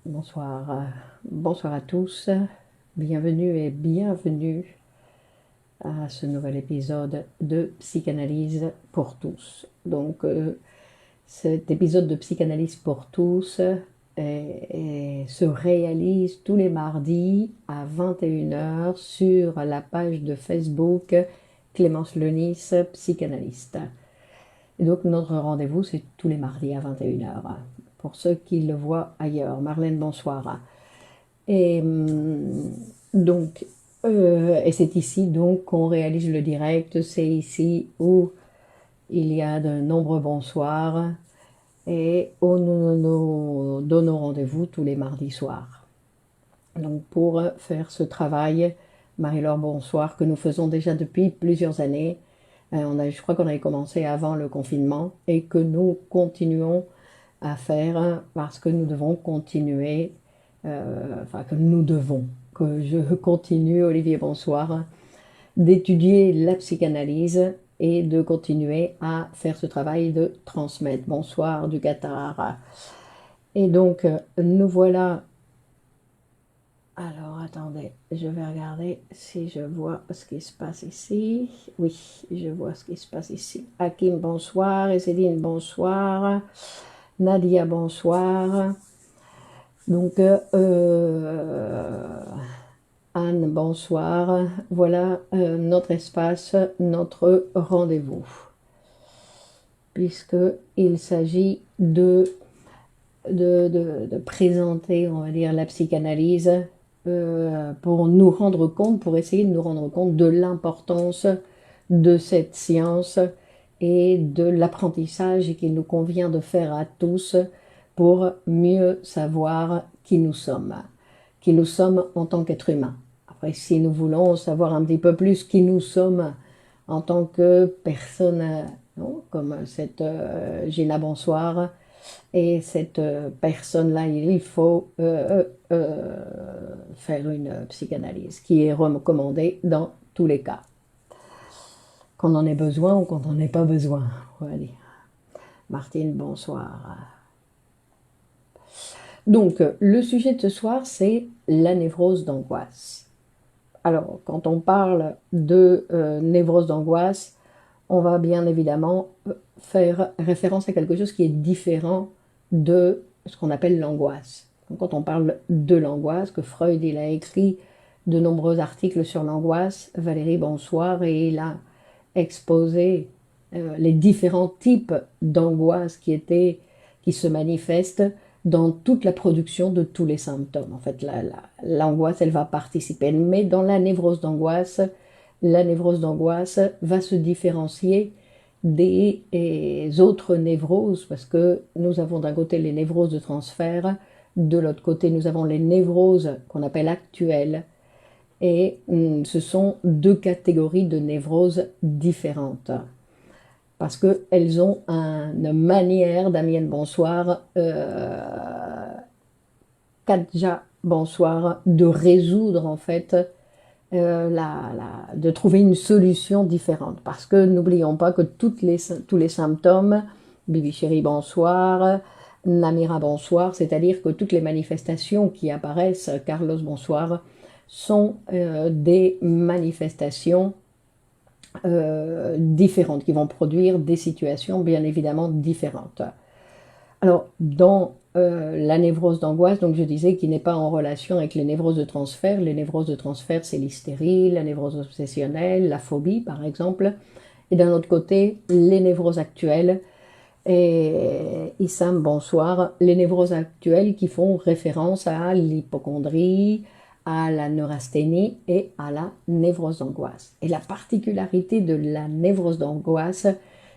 Bonsoir, bonsoir à tous, bienvenue et bienvenue à ce nouvel épisode de Psychanalyse pour tous. Donc cet épisode de Psychanalyse pour tous se réalise tous les mardis à 21 h sur la page de Facebook Clémence Lenis, psychanalyste. Et donc notre rendez-vous c'est tous les mardis à 21 h. Pour ceux qui le voient ailleurs. Marlène, bonsoir. Et donc, et c'est ici donc qu'on réalise le direct. C'est ici où il y a de nombreux bonsoirs et où nous nous donnons rendez-vous tous les mardis soirs. Donc pour faire ce travail, Marie-Laure, bonsoir, que nous faisons déjà depuis plusieurs années. Je crois qu'on avait commencé avant le confinement et que nous continuons à faire parce que nous devons continuer, que je continue, Olivier, bonsoir, d'étudier la psychanalyse et de continuer à faire ce travail de transmettre. Bonsoir du Qatar. Et donc, nous voilà. Alors, attendez, je vais regarder si je vois ce qui se passe ici. Oui, je vois ce qui se passe ici. Hakim, bonsoir. Et Céline, bonsoir. Nadia, bonsoir. Donc, Anne, bonsoir. Voilà notre espace, notre rendez-vous. Puisqu'il s'agit de présenter, on va dire, la psychanalyse pour nous rendre compte, pour essayer de nous rendre compte de l'importance de cette science et de l'apprentissage qu'il nous convient de faire à tous pour mieux savoir qui nous sommes en tant qu'être humain. Après, si nous voulons savoir un petit peu plus qui nous sommes en tant que personne, comme cette Gina, bonsoir, et cette personne-là, il faut faire une psychanalyse qui est recommandée dans tous les cas. Qu'on en ait besoin ou qu'on n'en ait pas besoin. Voilà. Martine, bonsoir. Donc, le sujet de ce soir, c'est la névrose d'angoisse. Alors, quand on parle de névrose d'angoisse, on va bien évidemment faire référence à quelque chose qui est différent de ce qu'on appelle l'angoisse. Donc, quand on parle de l'angoisse, que Freud il a écrit de nombreux articles sur l'angoisse, Valérie, bonsoir, et il a exposé les différents types d'angoisse qui se manifestent dans toute la production de tous les symptômes. En fait, l'angoisse, elle va participer. Mais dans la névrose d'angoisse va se différencier des autres névroses, parce que nous avons d'un côté les névroses de transfert, de l'autre côté nous avons les névroses qu'on appelle actuelles, et ce sont deux catégories de névroses différentes. Parce qu'elles ont une manière, Damienne, bonsoir, Kadja, bonsoir, de résoudre en fait, de trouver une solution différente. Parce que n'oublions pas que tous les symptômes, Bibi Chéri, bonsoir, Namira, bonsoir, c'est-à-dire que toutes les manifestations qui apparaissent, Carlos, bonsoir, sont des manifestations différentes, qui vont produire des situations bien évidemment différentes. Alors, dans la névrose d'angoisse, donc je disais qu'il n'est pas en relation avec les névroses de transfert. Les névroses de transfert, c'est l'hystérie, la névrose obsessionnelle, la phobie par exemple. Et d'un autre côté, les névroses actuelles. Et Issam, bonsoir. Les névroses actuelles qui font référence à l'hypocondrie, à la neurasthénie et à la névrose d'angoisse. Et la particularité de la névrose d'angoisse,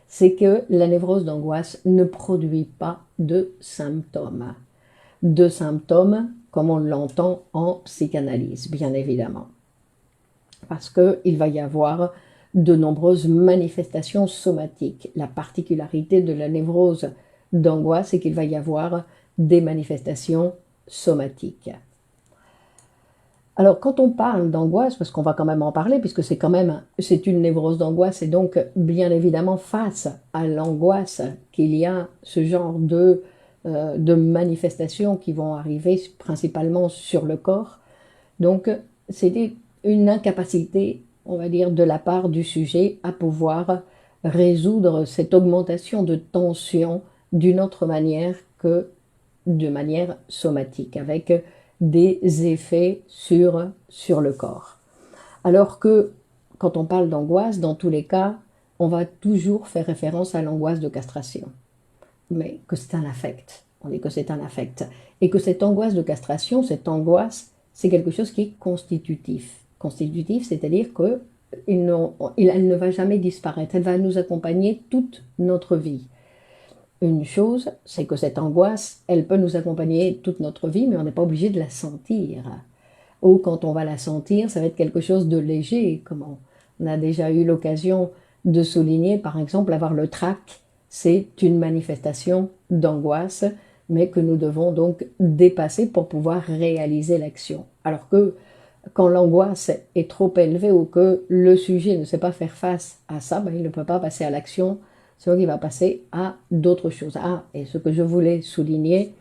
c'est que la névrose d'angoisse ne produit pas de symptômes. De symptômes comme on l'entend en psychanalyse, bien évidemment. Parce qu'il va y avoir de nombreuses manifestations somatiques. La particularité de la névrose d'angoisse, c'est qu'il va y avoir des manifestations somatiques. Alors, quand on parle d'angoisse, parce qu'on va quand même en parler, puisque c'est une névrose d'angoisse, et donc, bien évidemment, face à l'angoisse qu'il y a ce genre de de manifestations qui vont arriver principalement sur le corps. Donc, c'était une incapacité, on va dire, de la part du sujet à pouvoir résoudre cette augmentation de tension d'une autre manière que de manière somatique, avec des effets sur le corps. Alors que quand on parle d'angoisse, dans tous les cas, on va toujours faire référence à l'angoisse de castration. Mais que c'est un affect. On dit que c'est un affect. Et que cette angoisse de castration, cette angoisse, c'est quelque chose qui est constitutif. Constitutif, c'est-à-dire qu'elle ne va jamais disparaître. Elle va nous accompagner toute notre vie. Une chose, c'est que cette angoisse, elle peut nous accompagner toute notre vie, mais on n'est pas obligé de la sentir. Ou quand on va la sentir, ça va être quelque chose de léger, comme on a déjà eu l'occasion de souligner, par exemple, avoir le trac, c'est une manifestation d'angoisse, mais que nous devons donc dépasser pour pouvoir réaliser l'action. Alors que quand l'angoisse est trop élevée ou que le sujet ne sait pas faire face à ça, ben, il ne peut pas passer à l'action, c'est qu'il va passer à d'autres choses. Ah, et ce que je voulais souligner,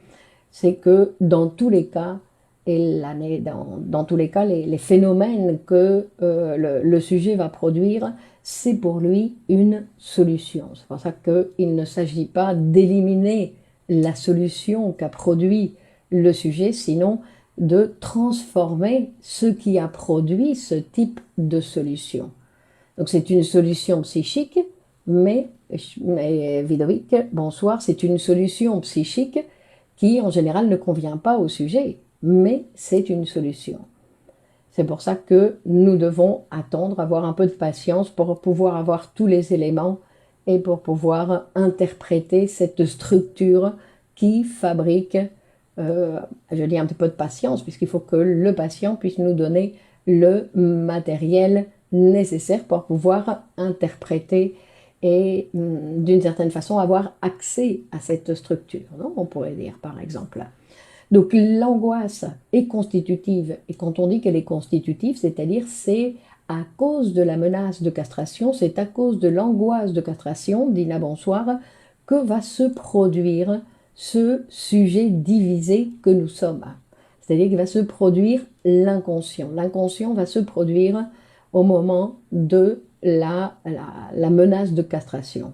c'est que dans tous les cas, dans tous les cas, les phénomènes que le sujet va produire, c'est pour lui une solution. C'est pour ça qu'il ne s'agit pas d'éliminer la solution qu'a produit le sujet, sinon de transformer ce qui a produit ce type de solution. Donc c'est une solution psychique, mais Vidovic, bonsoir, c'est une solution psychique qui en général ne convient pas au sujet, mais c'est une solution. C'est pour ça que nous devons attendre, avoir un peu de patience pour pouvoir avoir tous les éléments et pour pouvoir interpréter cette structure qui fabrique, je dis un petit peu de patience, puisqu'il faut que le patient puisse nous donner le matériel nécessaire pour pouvoir interpréter et d'une certaine façon avoir accès à cette structure, non, on pourrait dire par exemple. Donc l'angoisse est constitutive, et quand on dit qu'elle est constitutive, c'est-à-dire c'est à cause de la menace de castration, c'est à cause de l'angoisse de castration, Dina bonsoir, que va se produire ce sujet divisé que nous sommes. C'est-à-dire qu'il va se produire l'inconscient. L'inconscient va se produire au moment de la menace de castration.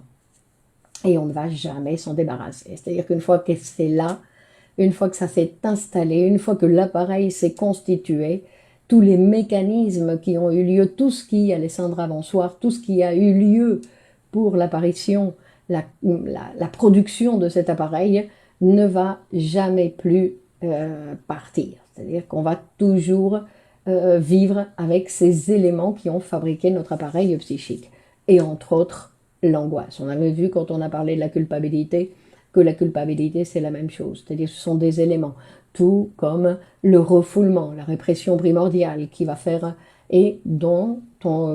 Et on ne va jamais s'en débarrasser. C'est-à-dire qu'une fois que c'est là, une fois que ça s'est installé, une fois que l'appareil s'est constitué, tous les mécanismes qui ont eu lieu, tout ce qui, Alessandra, bonsoir, tout ce qui a eu lieu pour l'apparition, la production de cet appareil ne va jamais plus partir. C'est-à-dire qu'on va toujours vivre avec ces éléments qui ont fabriqué notre appareil psychique. Et entre autres, l'angoisse. On avait vu quand on a parlé de la culpabilité, que la culpabilité c'est la même chose, c'est-à-dire ce sont des éléments, tout comme le refoulement, la répression primordiale qui va faire et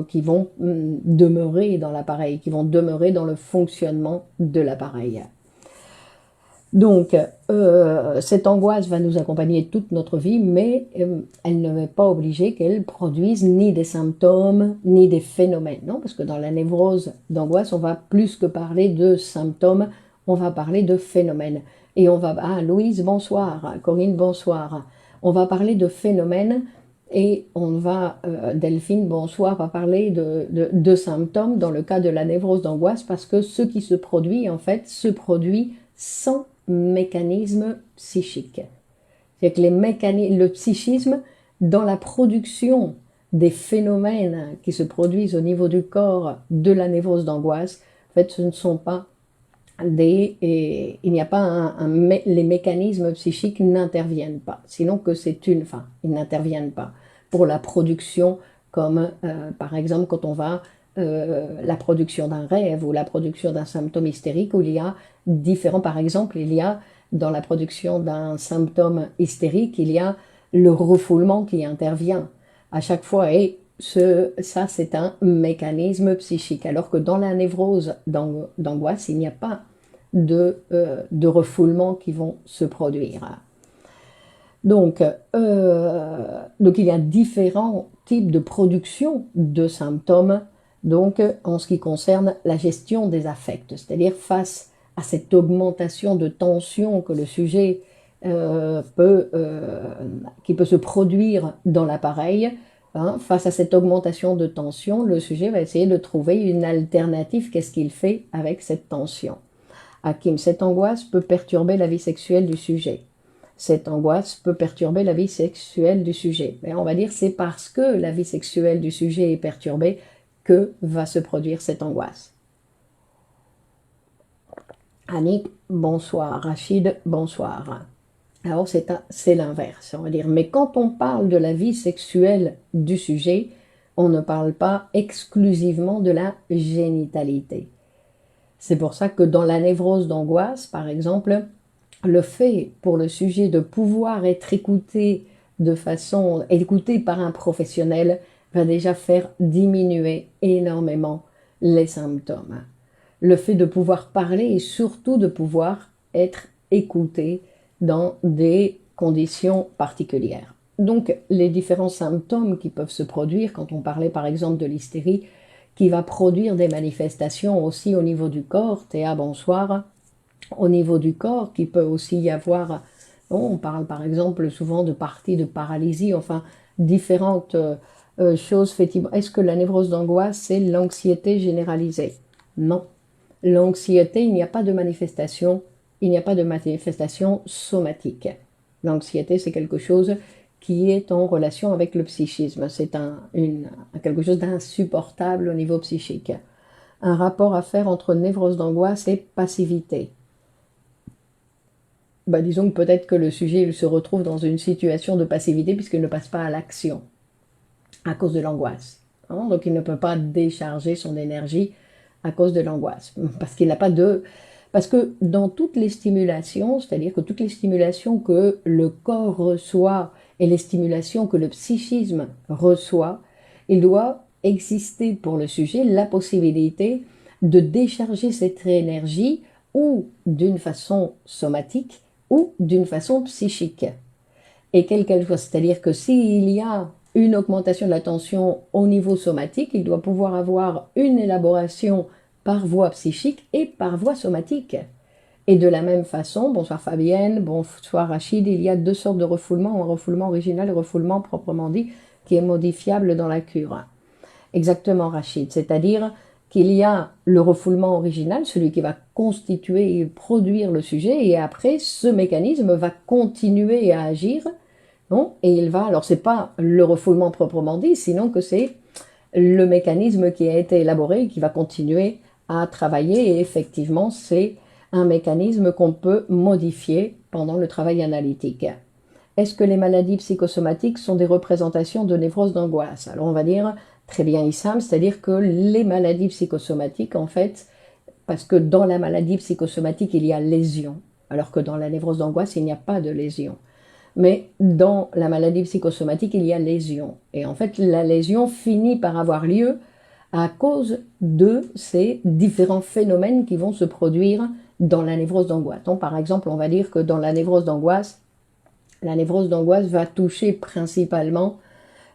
qui vont demeurer dans l'appareil, qui vont demeurer dans le fonctionnement de l'appareil. Donc, cette angoisse va nous accompagner toute notre vie, mais elle ne est pas obligée qu'elle produise ni des symptômes, ni des phénomènes, non, parce que dans la névrose d'angoisse, on va plus que parler de symptômes, on va parler de phénomènes. Et on va... Ah, Louise, bonsoir. Corinne, bonsoir. On va parler de phénomènes et on va... Delphine, bonsoir, va parler de symptômes dans le cas de la névrose d'angoisse parce que ce qui se produit, en fait, se produit sans mécanisme psychique. C'est que le psychisme, dans la production des phénomènes qui se produisent au niveau du corps de la névrose d'angoisse, en fait, ce ne sont pas il n'y a pas les mécanismes psychiques n'interviennent pas. Sinon que ils n'interviennent pas pour la production, comme par exemple quand on va la production d'un rêve ou la production d'un symptôme hystérique où il y a par exemple, il y a dans la production d'un symptôme hystérique, il y a le refoulement qui intervient à chaque fois et ça c'est un mécanisme psychique, alors que dans la névrose d'angoisse, il n'y a pas de refoulement qui vont se produire. Donc il y a différents types de production de symptômes, donc en ce qui concerne la gestion des affects, c'est-à-dire face à à cette augmentation de tension que le sujet qui peut se produire dans l'appareil, hein, face à cette augmentation de tension, le sujet va essayer de trouver une alternative. Qu'est-ce qu'il fait avec cette tension? Hakim, cette angoisse peut perturber la vie sexuelle du sujet. Cette angoisse peut perturber la vie sexuelle du sujet. Mais on va dire c'est parce que la vie sexuelle du sujet est perturbée que va se produire cette angoisse. Annick, bonsoir. Rachid, bonsoir. Alors c'est l'inverse, on va dire. Mais quand on parle de la vie sexuelle du sujet, on ne parle pas exclusivement de la génitalité. C'est pour ça que dans la névrose d'angoisse, par exemple, le fait pour le sujet de pouvoir être écouté par un professionnel va déjà faire diminuer énormément les symptômes. Le fait de pouvoir parler et surtout de pouvoir être écouté dans des conditions particulières. Donc les différents symptômes qui peuvent se produire, quand on parlait par exemple de l'hystérie, qui va produire des manifestations aussi au niveau du corps, Théa, bonsoir, au niveau du corps, qui peut aussi y avoir, on parle par exemple souvent de parties de paralysie, enfin différentes choses. Est-ce que la névrose d'angoisse, c'est l'anxiété généralisée? Non. L'anxiété, il n'y a pas de manifestation, somatique. L'anxiété, c'est quelque chose qui est en relation avec le psychisme. C'est quelque chose d'insupportable au niveau psychique. Un rapport à faire entre névrose d'angoisse et passivité. Disons que peut-être que le sujet il se retrouve dans une situation de passivité puisqu'il ne passe pas à l'action à cause de l'angoisse. Hein, donc il ne peut pas décharger son énergie à cause de l'angoisse. Parce que dans toutes les stimulations, c'est-à-dire que toutes les stimulations que le corps reçoit et les stimulations que le psychisme reçoit, il doit exister pour le sujet la possibilité de décharger cette énergie ou d'une façon somatique ou d'une façon psychique. Et quelle qu'elle soit, c'est-à-dire que s'il y a une augmentation de la tension au niveau somatique, il doit pouvoir avoir une élaboration par voie psychique et par voie somatique. Et de la même façon, bonsoir Fabienne, bonsoir Rachid, il y a deux sortes de refoulement, un refoulement original et un refoulement proprement dit, qui est modifiable dans la cure. Exactement Rachid, c'est-à-dire qu'il y a le refoulement original, celui qui va constituer et produire le sujet, et après ce mécanisme va continuer à agir. Non, et alors c'est pas le refoulement proprement dit, sinon que c'est le mécanisme qui a été élaboré et qui va continuer à travailler, et effectivement c'est un mécanisme qu'on peut modifier pendant le travail analytique. Est-ce que les maladies psychosomatiques sont des représentations de névrose d'angoisse? Alors on va dire, très bien Issam, c'est-à-dire que les maladies psychosomatiques en fait, parce que dans la maladie psychosomatique il y a lésion, alors que dans la névrose d'angoisse il n'y a pas de lésion. Mais dans la maladie psychosomatique, il y a lésion. Et en fait, la lésion finit par avoir lieu à cause de ces différents phénomènes qui vont se produire dans la névrose d'angoisse. Donc, par exemple, on va dire que dans la névrose d'angoisse va toucher principalement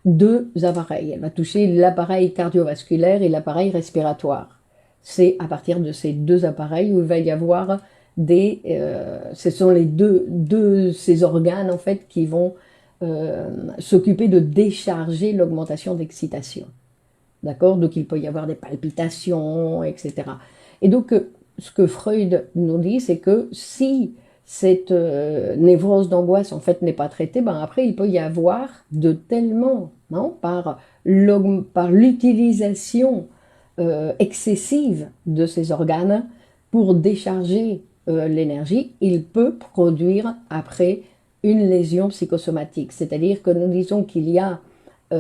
deux appareils. Elle va toucher l'appareil cardiovasculaire et l'appareil respiratoire. C'est à partir de ces deux appareils où il va y avoir ce sont les deux ces organes en fait qui vont s'occuper de décharger l'augmentation d'excitation. D'accord? Donc il peut y avoir des palpitations, etc. Et donc ce que Freud nous dit, c'est que si cette névrose d'angoisse en fait n'est pas traitée, après il peut y avoir de tellement, par l'utilisation excessive de ces organes pour décharger l'énergie, il peut produire après une lésion psychosomatique. C'est-à-dire que nous disons qu'il y a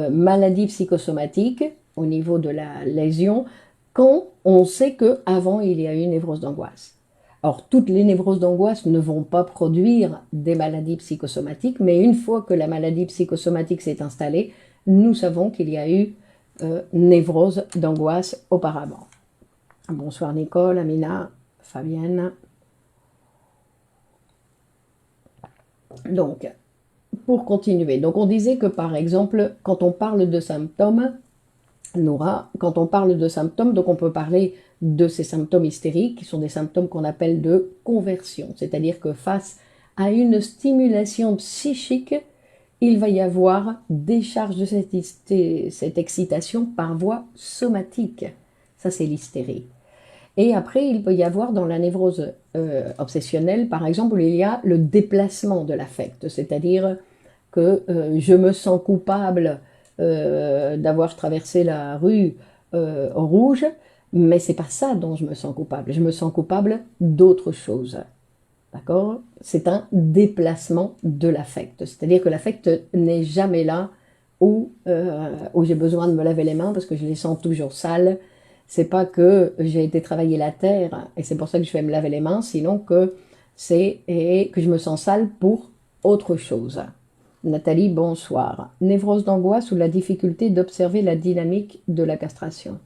maladie psychosomatique au niveau de la lésion quand on sait qu'avant il y a eu une névrose d'angoisse. Alors toutes les névroses d'angoisse ne vont pas produire des maladies psychosomatiques, mais une fois que la maladie psychosomatique s'est installée, nous savons qu'il y a eu névrose d'angoisse auparavant. Bonsoir Nicole, Amina, Fabienne. Donc, pour continuer, donc on disait que par exemple, quand on parle de symptômes, Nora, quand on parle de symptômes, donc on peut parler de ces symptômes hystériques, qui sont des symptômes qu'on appelle de conversion. C'est-à-dire que face à une stimulation psychique, il va y avoir décharge de cette excitation par voie somatique. Ça, c'est l'hystérie. Et après, il peut y avoir dans la névrose obsessionnelle, par exemple, où il y a le déplacement de l'affect, c'est-à-dire que je me sens coupable d'avoir traversé la rue au rouge, mais c'est pas ça dont je me sens coupable. Je me sens coupable d'autre chose. D'accord? C'est un déplacement de l'affect. C'est-à-dire que l'affect n'est jamais là où j'ai besoin de me laver les mains parce que je les sens toujours sales. C'est pas que j'ai été travailler la terre et c'est pour ça que je vais me laver les mains, sinon que que je me sens sale pour autre chose. Nathalie, bonsoir. Névrose d'angoisse ou la difficulté d'observer la dynamique de la castration.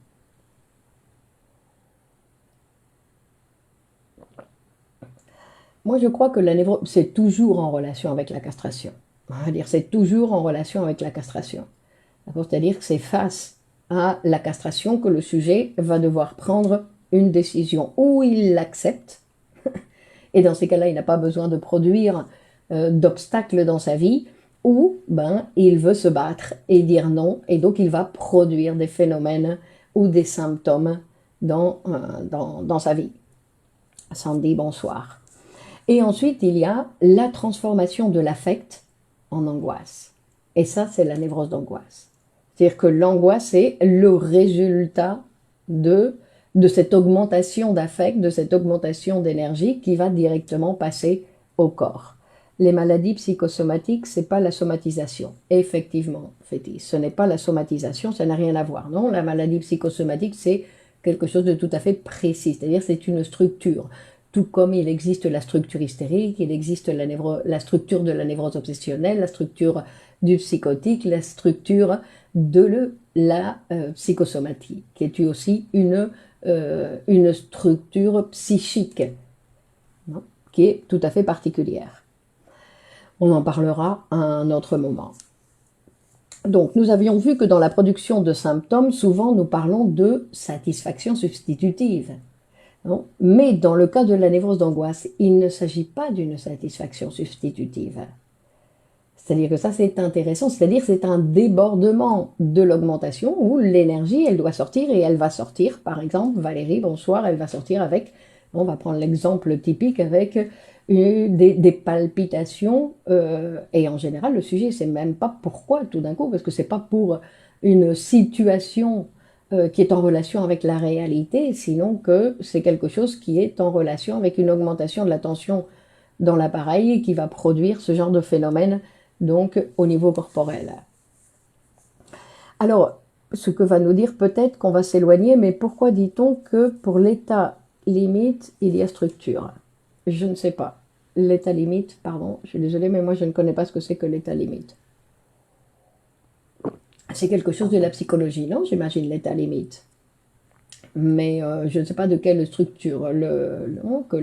Moi, je crois que la névrose, c'est toujours en relation avec la castration. On va dire, c'est toujours en relation avec la castration. C'est-à-dire que c'est face à la castration que le sujet va devoir prendre une décision. Ou il l'accepte, et dans ces cas-là, il n'a pas besoin de produire d'obstacles dans sa vie, ou il veut se battre et dire non, et donc il va produire des phénomènes ou des symptômes dans sa vie. Sandy, bonsoir. Et ensuite, il y a la transformation de l'affect en angoisse. Et ça, c'est la névrose d'angoisse. C'est-à-dire que l'angoisse est le résultat de cette augmentation d'affect, de cette augmentation d'énergie qui va directement passer au corps. Les maladies psychosomatiques, c'est pas la somatisation. Effectivement, Fétis, ce n'est pas la somatisation, ça n'a rien à voir. Non, la maladie psychosomatique, c'est quelque chose de tout à fait précis. C'est-à-dire c'est une structure. Tout comme il existe la structure hystérique, il existe la structure de la névrose obsessionnelle, la structure du psychotique, la structure de la psychosomatique, qui est aussi une structure psychique, non, qui est tout à fait particulière. On en parlera à un autre moment. Donc, nous avions vu que dans la production de symptômes, souvent nous parlons de satisfaction substitutive. Non, mais dans le cas de la névrose d'angoisse, il ne s'agit pas d'une satisfaction substitutive. C'est-à-dire que ça, c'est intéressant. C'est-à-dire c'est un débordement de l'augmentation où l'énergie, elle doit sortir et elle va sortir. Par exemple, Valérie, bonsoir, elle va sortir avec, on va prendre l'exemple typique avec des palpitations. Et en général, le sujet, c'est même pas pourquoi tout d'un coup, parce que c'est pas pour une situation qui est en relation avec la réalité, sinon que c'est quelque chose qui est en relation avec une augmentation de la tension dans l'appareil et qui va produire ce genre de phénomène, donc au niveau corporel. Alors, ce que va nous dire peut-être qu'on va s'éloigner, mais pourquoi dit-on que pour l'état limite, il y a structure? Je ne sais pas. L'état limite, pardon, je suis désolée, mais moi je ne connais pas ce que c'est que l'état limite. C'est quelque chose de la psychologie, non? J'imagine l'état limite. Mais je ne sais pas de quelle structure. Que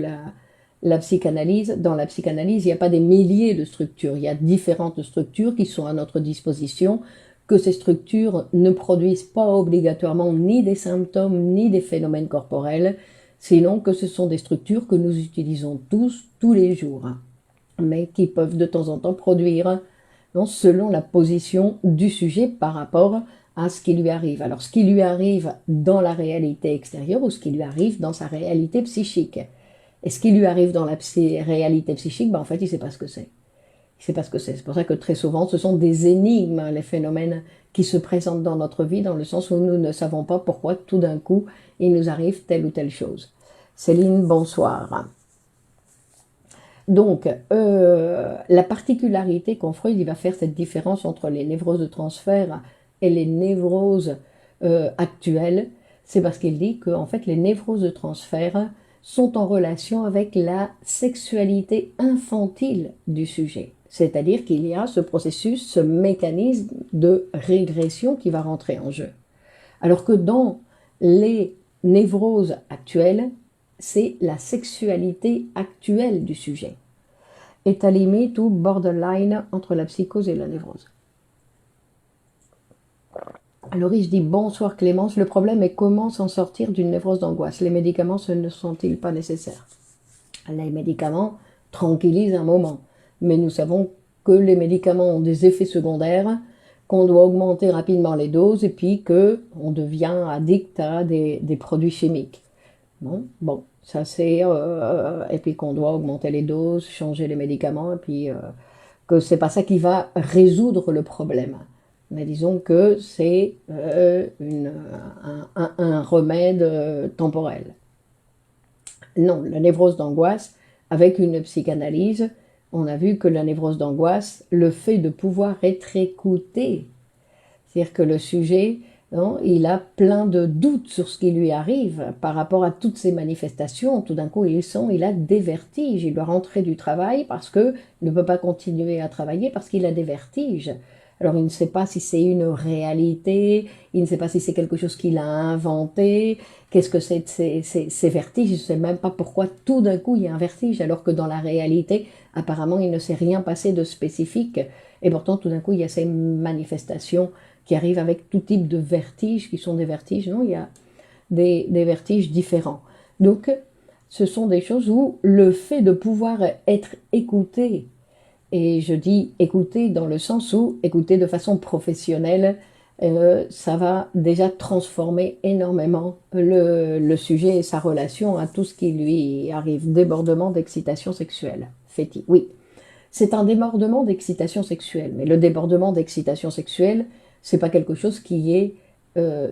la psychanalyse, dans la psychanalyse, il n'y a pas des milliers de structures. Il y a différentes structures qui sont à notre disposition, que ces structures ne produisent pas obligatoirement ni des symptômes ni des phénomènes corporels, sinon que ce sont des structures que nous utilisons tous les jours, mais qui peuvent de temps en temps produire, non, selon la position du sujet par rapport à ce qui lui arrive. Alors, ce qui lui arrive dans la réalité extérieure ou ce qui lui arrive dans sa réalité psychique. Et ce qui lui arrive dans la réalité psychique, en fait, il ne sait pas ce que c'est. Il ne sait pas ce que c'est. C'est pour ça que très souvent, ce sont des énigmes, les phénomènes qui se présentent dans notre vie, dans le sens où nous ne savons pas pourquoi, tout d'un coup, il nous arrive telle ou telle chose. Céline, bonsoir. Donc, la particularité quand Freud il va faire cette différence entre les névroses de transfert et les névroses actuelles, c'est parce qu'il dit que en fait, les névroses de transfert sont en relation avec la sexualité infantile du sujet. C'est-à-dire qu'il y a ce processus, ce mécanisme de régression qui va rentrer en jeu. Alors que dans les névroses actuelles, c'est la sexualité actuelle du sujet. État limite ou borderline entre la psychose et la névrose. Alors il se dit, bonsoir Clémence, le problème est comment s'en sortir d'une névrose d'angoisse. Les médicaments, ce ne sont-ils pas nécessaires? Les médicaments tranquillisent un moment, mais nous savons que les médicaments ont des effets secondaires, qu'on doit augmenter rapidement les doses et puis qu'on devient addict à des produits chimiques. Bon, ça c'est... et puis qu'on doit augmenter les doses, changer les médicaments, et puis que c'est pas ça qui va résoudre le problème. Mais disons que c'est un remède temporel. Non, la névrose d'angoisse, avec une psychanalyse, on a vu que la névrose d'angoisse, le fait de pouvoir être écouté, c'est-à-dire que le sujet, non, il a plein de doutes sur ce qui lui arrive par rapport à toutes ces manifestations. Tout d'un coup, il a des vertiges. Il doit rentrer du travail parce qu'il ne peut pas continuer à travailler parce qu'il a des vertiges. Alors, il ne sait pas si c'est une réalité, il ne sait pas si c'est quelque chose qu'il a inventé, qu'est-ce que c'est ces vertiges, il ne sait même pas pourquoi tout d'un coup il y a un vertige, alors que dans la réalité, apparemment, il ne s'est rien passé de spécifique. Et pourtant, tout d'un coup, il y a ces manifestations qui arrivent avec tout type de vertiges, qui sont des vertiges, non, il y a des vertiges différents. Donc, ce sont des choses où le fait de pouvoir être écouté, et je dis écouter dans le sens où écouter de façon professionnelle, ça va déjà transformer énormément le sujet et sa relation à tout ce qui lui arrive. Débordement d'excitation sexuelle. Féti, oui. C'est un débordement d'excitation sexuelle, mais le débordement d'excitation sexuelle, c'est pas quelque chose qui est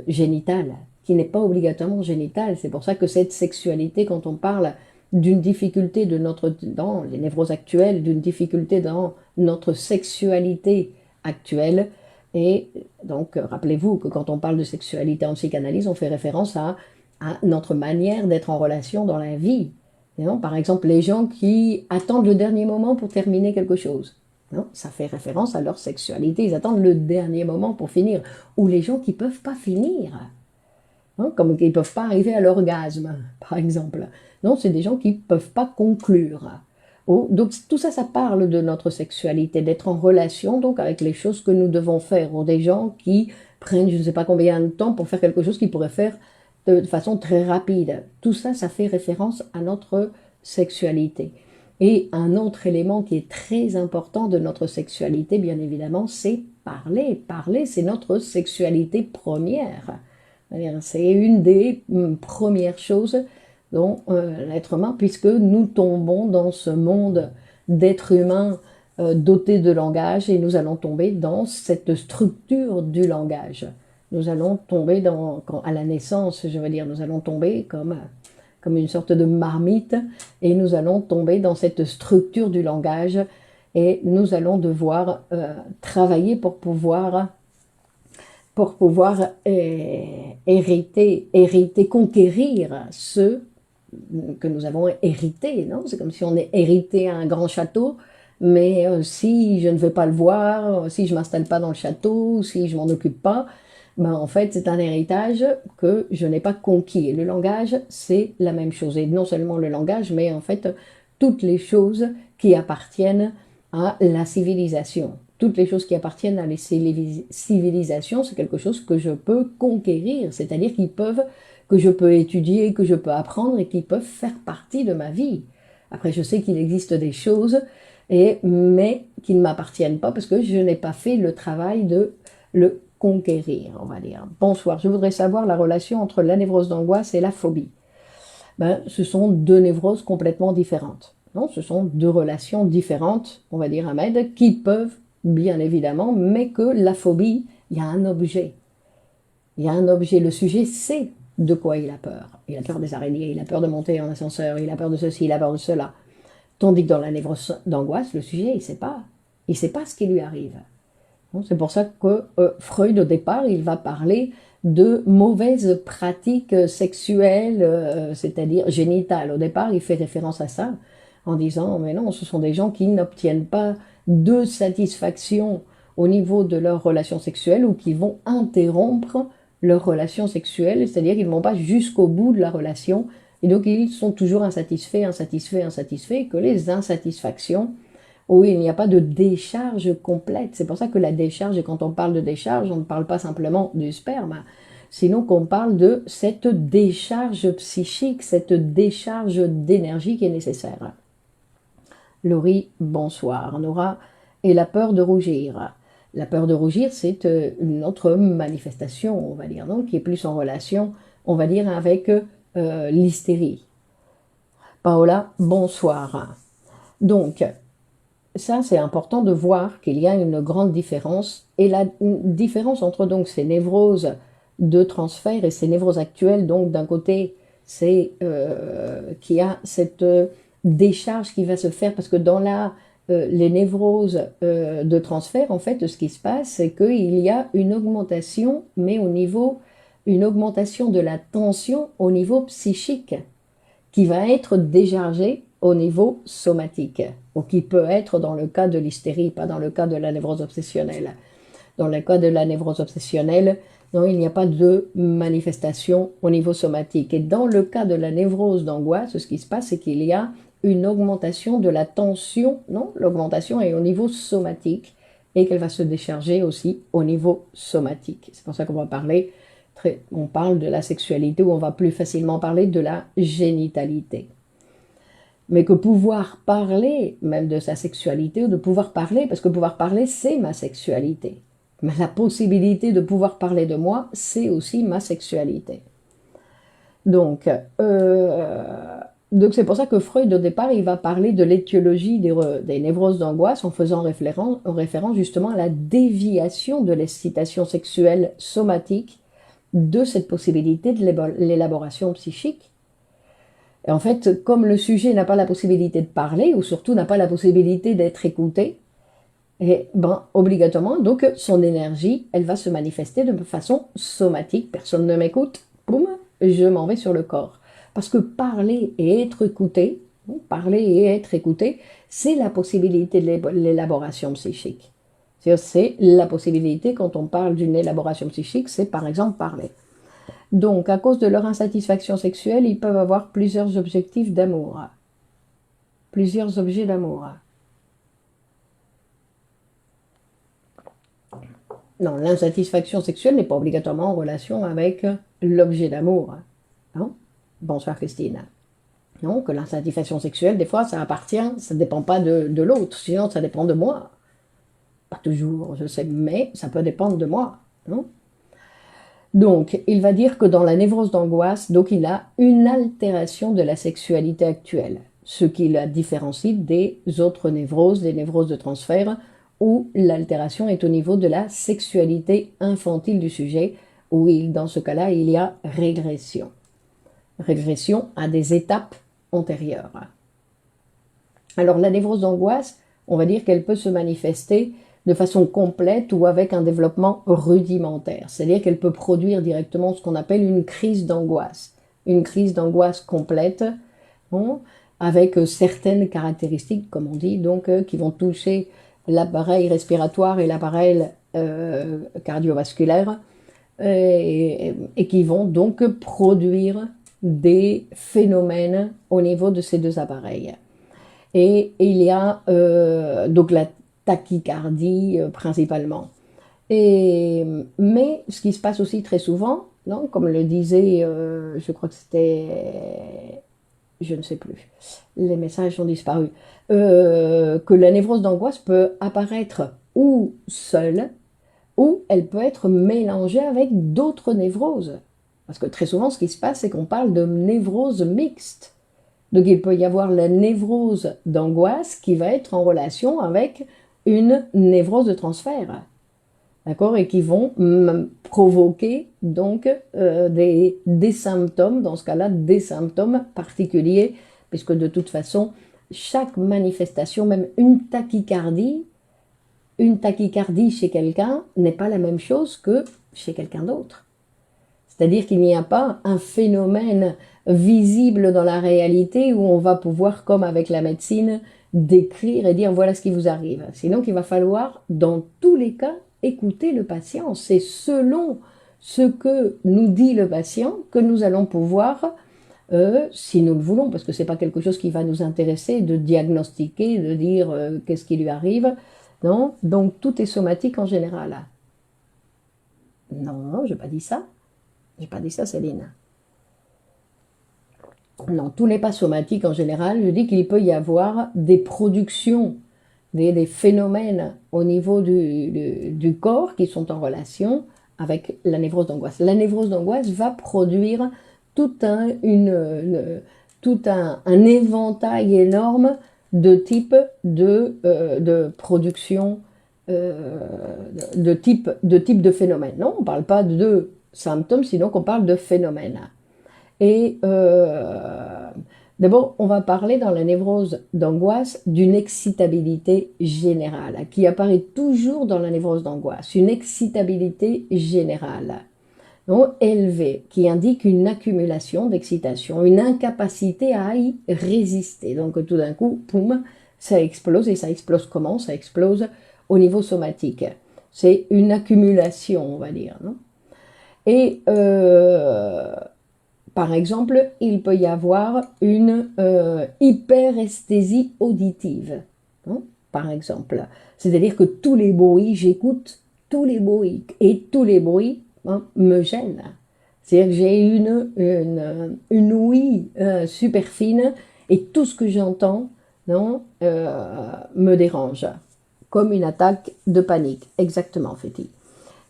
génital, qui n'est pas obligatoirement génital. C'est pour ça que cette sexualité, quand on parle d'une difficulté dans les névroses actuelles, d'une difficulté dans notre sexualité actuelle, et donc rappelez-vous que quand on parle de sexualité en psychanalyse, on fait référence à notre manière d'être en relation dans la vie. Non, par exemple, les gens qui attendent le dernier moment pour terminer quelque chose. Non, ça fait référence à leur sexualité. Ils attendent le dernier moment pour finir. Ou les gens qui ne peuvent pas finir. Non, comme ils ne peuvent pas arriver à l'orgasme, par exemple. Non, c'est des gens qui ne peuvent pas conclure. Donc tout ça, ça parle de notre sexualité, d'être en relation donc avec les choses que nous devons faire. Ou des gens qui prennent je ne sais pas combien de temps pour faire quelque chose qu'ils pourraient faire de façon très rapide. Tout ça, ça fait référence à notre sexualité. Et un autre élément qui est très important de notre sexualité, bien évidemment, c'est parler. Parler, c'est notre sexualité première. C'est une des premières choses dont l'être humain, puisque nous tombons dans ce monde d'êtres humains dotés de langage, et nous allons tomber dans cette structure du langage. Nous allons tomber à la naissance, je veux dire, nous allons tomber comme une sorte de marmite, et nous allons tomber dans cette structure du langage, et nous allons devoir travailler pour pouvoir hériter, conquérir ce que nous avons hérité. Non, c'est comme si on est hérité un grand château, mais si je ne vais pas le voir, si je ne m'installe pas dans le château, si je ne m'en occupe pas, ben en fait c'est un héritage que je n'ai pas conquis. Et le langage, c'est la même chose. Et non seulement le langage, mais en fait toutes les choses qui appartiennent à la civilisation. Toutes les choses qui appartiennent à la civilisation, c'est quelque chose que je peux conquérir, c'est-à-dire que je peux étudier, que je peux apprendre et qui peuvent faire partie de ma vie. Après, je sais qu'il existe des choses, mais qui ne m'appartiennent pas parce que je n'ai pas fait le travail de le conquérir, on va dire. Bonsoir, je voudrais savoir la relation entre la névrose d'angoisse et la phobie. Ben, ce sont deux névroses complètement différentes. Non, ce sont deux relations différentes, on va dire, Ahmed, qui peuvent, bien évidemment, mais que la phobie, il y a un objet. Il y a un objet, le sujet sait de quoi il a peur. Il a peur des araignées, il a peur de monter en ascenseur, il a peur de ceci, il a peur de cela. Tandis que dans la névrose d'angoisse, le sujet, il ne sait pas. Il ne sait pas ce qui lui arrive. C'est pour ça que Freud, au départ, il va parler de mauvaises pratiques sexuelles, c'est-à-dire génitales. Au départ, il fait référence à ça, en disant, mais non, ce sont des gens qui n'obtiennent pas de satisfaction au niveau de leur relation sexuelle ou qui vont interrompre leur relation sexuelle, c'est-à-dire qu'ils ne vont pas jusqu'au bout de la relation, et donc ils sont toujours insatisfaits, que les insatisfactions où il n'y a pas de décharge complète. C'est pour ça que la décharge, et quand on parle de décharge, on ne parle pas simplement du sperme, sinon qu'on parle de cette décharge psychique, cette décharge d'énergie qui est nécessaire. Laurie, bonsoir. Nora, et la peur de rougir. La peur de rougir, c'est une autre manifestation, on va dire, donc, qui est plus en relation, on va dire, avec l'hystérie. Paola, bonsoir. Donc, ça, c'est important de voir qu'il y a une grande différence, et la différence entre donc ces névroses de transfert et ces névroses actuelles, donc d'un côté, c'est qu'il y a cette décharge qui va se faire, parce que dans les névroses de transfert, en fait, ce qui se passe, c'est qu'il y a une augmentation, mais une augmentation de la tension au niveau psychique, qui va être déchargée au niveau somatique, ou qui peut être dans le cas de l'hystérie, pas dans le cas de la névrose obsessionnelle. Dans le cas de la névrose obsessionnelle, non, il n'y a pas de manifestation au niveau somatique. Et dans le cas de la névrose d'angoisse, ce qui se passe, c'est qu'il y a une augmentation de la tension, non, l'augmentation est au niveau somatique, et qu'elle va se décharger aussi au niveau somatique. C'est pour ça qu'on va parler, on parle de la sexualité, ou on va plus facilement parler de la génitalité. Mais que pouvoir parler même de sa sexualité, ou de pouvoir parler, parce que pouvoir parler, c'est ma sexualité. Mais la possibilité de pouvoir parler de moi, c'est aussi ma sexualité. Donc c'est pour ça que Freud, au départ, il va parler de l'étiologie des névroses d'angoisse en faisant référence justement à la déviation de l'excitation sexuelle somatique de cette possibilité de l'élaboration psychique. Et en fait, comme le sujet n'a pas la possibilité de parler, ou surtout n'a pas la possibilité d'être écouté, et obligatoirement, donc son énergie, elle va se manifester de façon somatique. Personne ne m'écoute, boum, je m'en vais sur le corps. Parce que parler et être écouté, c'est la possibilité de l'élaboration psychique. C'est la possibilité, quand on parle d'une élaboration psychique, c'est par exemple parler. Donc, à cause de leur insatisfaction sexuelle, ils peuvent avoir plusieurs objectifs d'amour. Plusieurs objets d'amour. Non, l'insatisfaction sexuelle n'est pas obligatoirement en relation avec l'objet d'amour. Non? Bonsoir Christine. Non, que l'insatisfaction sexuelle, des fois, ça ne dépend pas de l'autre, sinon ça dépend de moi. Pas toujours, je sais, mais ça peut dépendre de moi. Non? Donc, il va dire que dans la névrose d'angoisse, donc il a une altération de la sexualité actuelle, ce qui la différencie des autres névroses, des névroses de transfert, où l'altération est au niveau de la sexualité infantile du sujet, où dans ce cas-là, il y a régression. Régression à des étapes antérieures. Alors, la névrose d'angoisse, on va dire qu'elle peut se manifester de façon complète ou avec un développement rudimentaire. C'est-à-dire qu'elle peut produire directement ce qu'on appelle une crise d'angoisse. Une crise d'angoisse complète, bon, avec certaines caractéristiques, comme on dit, donc qui vont toucher l'appareil respiratoire et l'appareil cardiovasculaire, et qui vont donc produire des phénomènes au niveau de ces deux appareils. Et il y a donc la tachycardie principalement. Mais ce qui se passe aussi très souvent, non, comme le disait, je crois que c'était, je ne sais plus, les messages ont disparu, que la névrose d'angoisse peut apparaître ou seule, ou elle peut être mélangée avec d'autres névroses. Parce que très souvent, ce qui se passe, c'est qu'on parle de névrose mixte. Donc il peut y avoir la névrose d'angoisse qui va être en relation avec une névrose de transfert, d'accord, et qui vont provoquer donc des symptômes, dans ce cas-là, des symptômes particuliers, puisque de toute façon, chaque manifestation, même une tachycardie chez quelqu'un n'est pas la même chose que chez quelqu'un d'autre. C'est-à-dire qu'il n'y a pas un phénomène visible dans la réalité où on va pouvoir, comme avec la médecine, décrire et dire voilà ce qui vous arrive. Sinon, il va falloir, dans tous les cas, écouter le patient. C'est selon ce que nous dit le patient que nous allons pouvoir si nous le voulons, parce que ce n'est pas quelque chose qui va nous intéresser de diagnostiquer, de dire qu'est-ce qui lui arrive. Non, donc tout est somatique en général. Non, je n'ai pas dit ça. Je n'ai pas dit ça, Céline. Non, tout n'est pas somatique en général. Je dis qu'il peut y avoir des productions, des phénomènes au niveau du corps qui sont en relation avec la névrose d'angoisse. La névrose d'angoisse va produire tout un éventail énorme de types de production, de phénomènes. Non, on ne parle pas de symptômes, sinon qu'on parle de phénomènes. Et d'abord, on va parler dans la névrose d'angoisse d'une excitabilité générale qui apparaît toujours dans la névrose d'angoisse, une excitabilité générale, donc élevée, qui indique une accumulation d'excitation, une incapacité à y résister. Donc tout d'un coup, poum, ça explose. Et ça explose comment? Ça explose au niveau somatique. C'est une accumulation, on va dire. Non? Et par exemple, il peut y avoir une hyperesthésie auditive, hein, par exemple. C'est-à-dire que tous les bruits, j'écoute tous les bruits, et tous les bruits me gênent. C'est-à-dire que j'ai une ouïe super fine, et tout ce que j'entends me dérange, comme une attaque de panique, exactement, fait-il.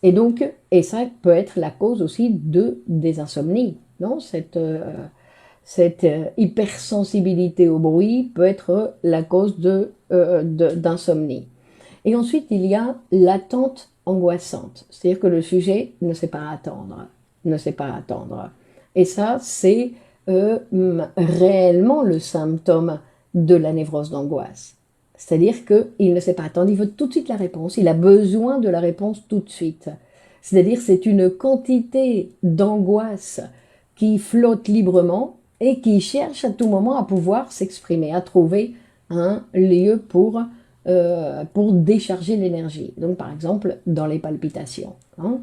Et donc, et ça peut être la cause aussi des insomnies. Non, cette hypersensibilité au bruit peut être la cause d'insomnie. Et ensuite, il y a l'attente angoissante. C'est-à-dire que le sujet ne sait pas attendre. Ne sait pas attendre. Et ça, c'est réellement le symptôme de la névrose d'angoisse. C'est-à-dire qu'il ne sait pas attendre, il veut tout de suite la réponse, il a besoin de la réponse tout de suite. C'est-à-dire c'est une quantité d'angoisse qui flotte librement et qui cherche à tout moment à pouvoir s'exprimer, à trouver un lieu pour décharger l'énergie. Donc par exemple dans les palpitations. Hein.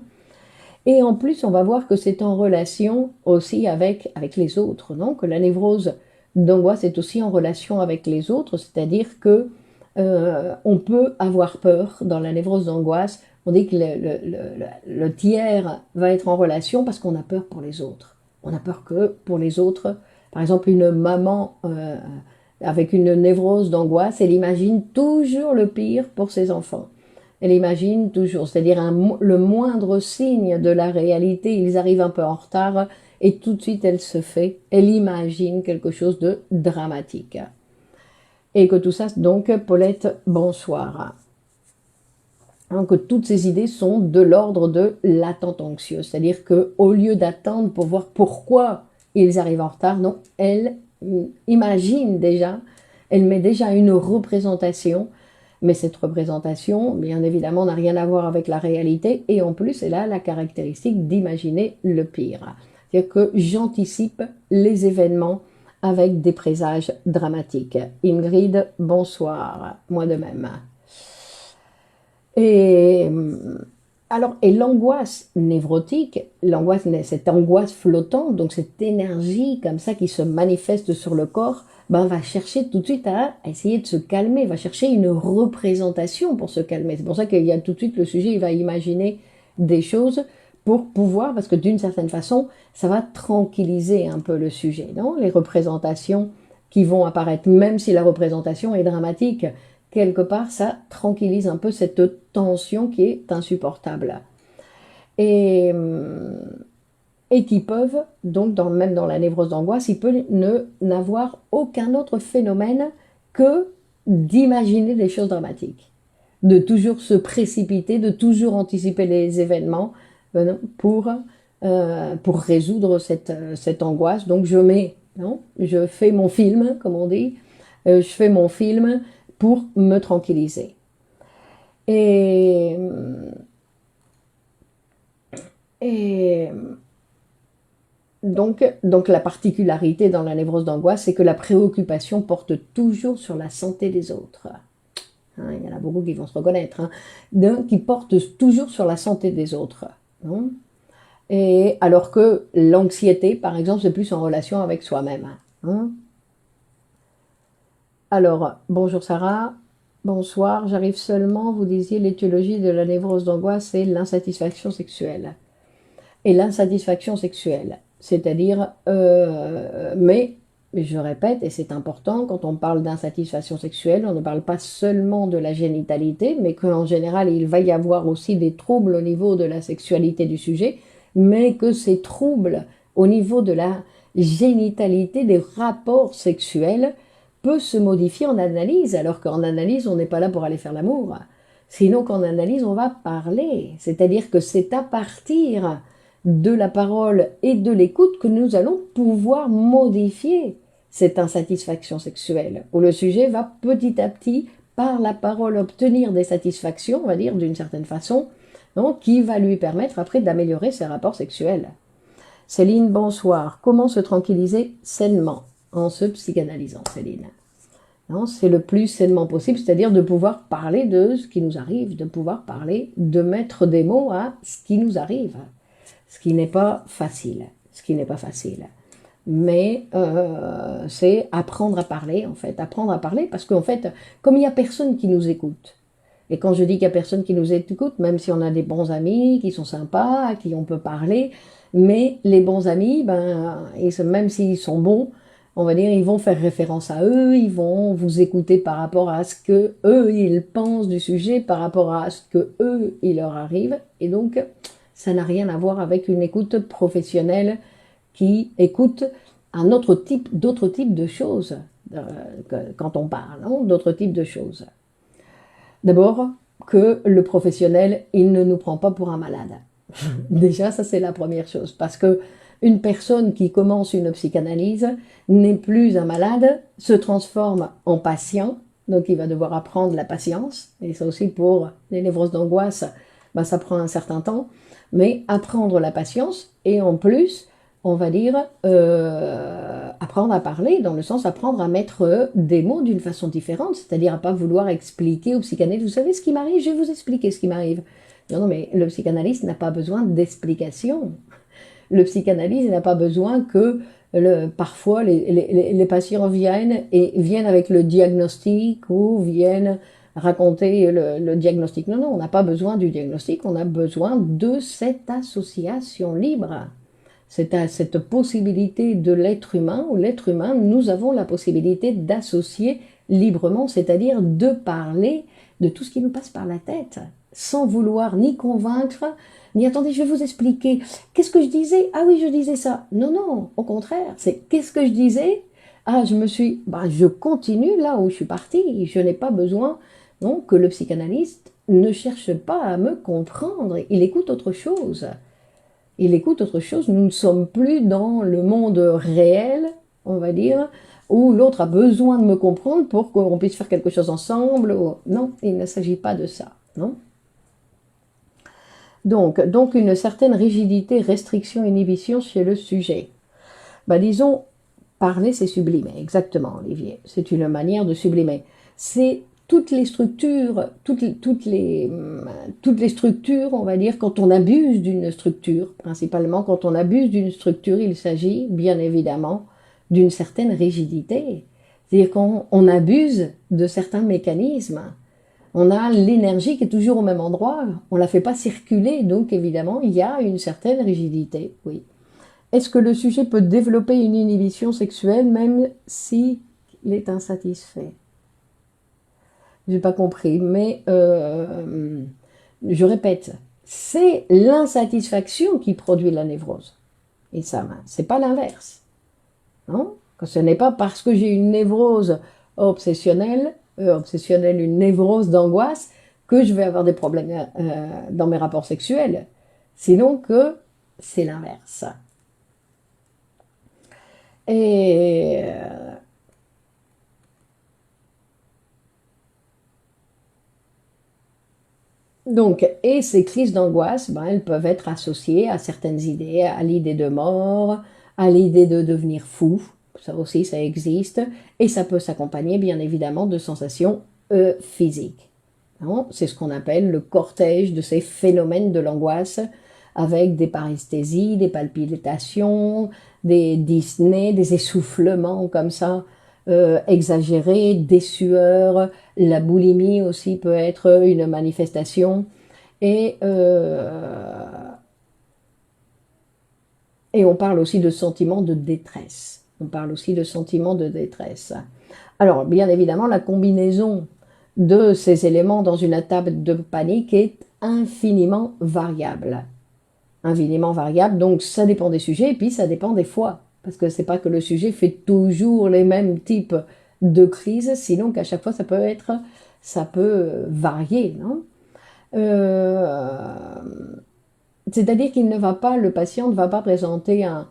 Et en plus on va voir que c'est en relation aussi avec les autres, non? Que la névrose d'angoisse est aussi en relation avec les autres, c'est-à-dire que on peut avoir peur dans la névrose d'angoisse. On dit que le tiers va être en relation parce qu'on a peur pour les autres. On a peur que pour les autres, par exemple une maman avec une névrose d'angoisse, elle imagine toujours le pire pour ses enfants. Elle imagine toujours, c'est-à-dire le moindre signe de la réalité, ils arrivent un peu en retard et tout de suite elle imagine quelque chose de dramatique. Et que tout ça, donc, Paulette, bonsoir. Donc, toutes ces idées sont de l'ordre de l'attente anxieuse. C'est-à-dire qu'au lieu d'attendre pour voir pourquoi ils arrivent en retard, non, elle imagine déjà, elle met déjà une représentation, mais cette représentation, bien évidemment, n'a rien à voir avec la réalité, et en plus, elle a la caractéristique d'imaginer le pire. C'est-à-dire que j'anticipe les événements avec des présages dramatiques. Ingrid, bonsoir, moi de même. Et alors, et l'angoisse névrotique, cette angoisse flottante, donc cette énergie comme ça qui se manifeste sur le corps, va chercher tout de suite à essayer de se calmer, va chercher une représentation pour se calmer. C'est pour ça qu'il y a tout de suite le sujet, il va imaginer des choses pour pouvoir, parce que d'une certaine façon, ça va tranquilliser un peu le sujet, non? Les représentations qui vont apparaître, même si la représentation est dramatique, quelque part, ça tranquillise un peu cette tension qui est insupportable. Et qui peuvent, donc même dans la névrose d'angoisse, il peut n'avoir aucun autre phénomène que d'imaginer des choses dramatiques, de toujours se précipiter, de toujours anticiper les événements pour résoudre cette angoisse. Donc je fais mon film, comme on dit, je fais mon film pour me tranquilliser. Et donc la particularité dans la névrose d'angoisse, c'est que la préoccupation porte toujours sur la santé des autres. Hein, il y en a beaucoup qui vont se reconnaître, hein, qui portent toujours sur la santé des autres. Hein. Et alors que l'anxiété, par exemple, c'est plus en relation avec soi-même. Hein. Alors, bonjour Sarah, bonsoir, j'arrive seulement, vous disiez l'étiologie de la névrose d'angoisse, c'est l'insatisfaction sexuelle. Et l'insatisfaction sexuelle, c'est-à-dire, mais je répète, et c'est important, quand on parle d'insatisfaction sexuelle, on ne parle pas seulement de la génitalité, mais qu'en général, il va y avoir aussi des troubles au niveau de la sexualité du sujet, mais que ces troubles au niveau de la génitalité des rapports sexuels peut se modifier en analyse, alors qu'en analyse, on n'est pas là pour aller faire l'amour. Sinon, qu'en analyse, on va parler. C'est-à-dire que c'est à partir de la parole et de l'écoute que nous allons pouvoir modifier cette insatisfaction sexuelle, où le sujet va petit à petit, par la parole, obtenir des satisfactions, on va dire, d'une certaine façon, donc, qui va lui permettre après d'améliorer ses rapports sexuels. Céline, bonsoir. Comment se tranquilliser sainement en se psychanalysant, Céline? C'est le plus sainement possible, c'est-à-dire de pouvoir parler de ce qui nous arrive, de pouvoir parler, de mettre des mots à ce qui nous arrive, ce qui n'est pas facile, ce qui n'est pas facile. Mais c'est apprendre à parler, en fait, apprendre à parler, parce qu'en fait, comme il n'y a personne qui nous écoute, et quand je dis qu'il n'y a personne qui nous écoute, même si on a des bons amis qui sont sympas, à qui on peut parler, mais les bons amis, ben, même s'ils sont bons, on va dire, ils vont faire référence à eux, ils vont vous écouter par rapport à ce que eux ils pensent du sujet, par rapport à ce que eux il leur arrive, et donc ça n'a rien à voir avec une écoute professionnelle qui écoute un autre type, d'autres types de choses quand on parle, hein, d'autres types de choses. D'abord, que le professionnel, il ne nous prend pas pour un malade. Déjà, ça c'est la première chose, parce que une personne qui commence une psychanalyse n'est plus un malade, se transforme en patient, donc il va devoir apprendre la patience, et ça aussi pour les névroses d'angoisse, ben, ça prend un certain temps, mais apprendre la patience, et en plus, on va dire, apprendre à parler, dans le sens apprendre à mettre des mots d'une façon différente, c'est-à-dire à pas vouloir expliquer au psychanalyste, vous savez ce qui m'arrive, je vais vous expliquer ce qui m'arrive. Non, non, mais le psychanalyste n'a pas besoin d'explication. Le psychanalyste n'a pas besoin que parfois les patients viennent avec le diagnostic ou viennent raconter le diagnostic. Non, non, on n'a pas besoin du diagnostic, on a besoin de cette association libre. Cette possibilité de l'être humain, où l'être humain, nous avons la possibilité d'associer librement, c'est-à-dire de parler de tout ce qui nous passe par la tête, sans vouloir ni convaincre, ni attendez, je vais vous expliquer. Qu'est-ce que je disais? Ah oui, je disais ça. Non, non, au contraire, c'est qu'est-ce que je disais? Ah, je continue là où je suis partie. Je n'ai pas besoin, non, que le psychanalyste ne cherche pas à me comprendre. Il écoute autre chose. Il écoute autre chose. Nous ne sommes plus dans le monde réel, on va dire, où l'autre a besoin de me comprendre pour qu'on puisse faire quelque chose ensemble. Non, il ne s'agit pas de ça, non? Donc une certaine rigidité, restriction, inhibition chez le sujet. Bah, disons, parler, c'est sublimer, exactement, Olivier. C'est une manière de sublimer. C'est toutes les structures, toutes les structures, on va dire, quand on abuse d'une structure, principalement quand on abuse d'une structure, il s'agit bien évidemment d'une certaine rigidité. C'est-à-dire qu'on abuse de certains mécanismes. On a l'énergie qui est toujours au même endroit, on ne la fait pas circuler, donc évidemment, il y a une certaine rigidité, oui. Est-ce que le sujet peut développer une inhibition sexuelle même s'il est insatisfait? Je n'ai pas compris, mais je répète, c'est l'insatisfaction qui produit la névrose. Et ça, c'est pas l'inverse. Non? Ce n'est pas parce que j'ai une névrose obsessionnelle, une névrose d'angoisse, que je vais avoir des problèmes dans mes rapports sexuels. Sinon que c'est l'inverse. Et donc, et ces crises d'angoisse, ben, elles peuvent être associées à certaines idées, à l'idée de mort, à l'idée de devenir fou, ça aussi ça existe, et ça peut s'accompagner bien évidemment de sensations physiques. C'est ce qu'on appelle le cortège de ces phénomènes de l'angoisse, avec des paresthésies, des palpitations, des dyspnées, des essoufflements comme ça, exagérés, des sueurs. La boulimie aussi peut être une manifestation. Et, et on parle aussi de sentiments de détresse. On parle aussi de sentiments de détresse. Alors, bien évidemment, la combinaison de ces éléments dans une attaque de panique est infiniment variable. Infiniment variable, donc ça dépend des sujets et puis ça dépend des fois. Parce que c'est pas que le sujet fait toujours les mêmes types de crises, sinon qu'à chaque fois ça peut varier, non? C'est-à-dire qu'il ne va pas, le patient ne va pas présenter un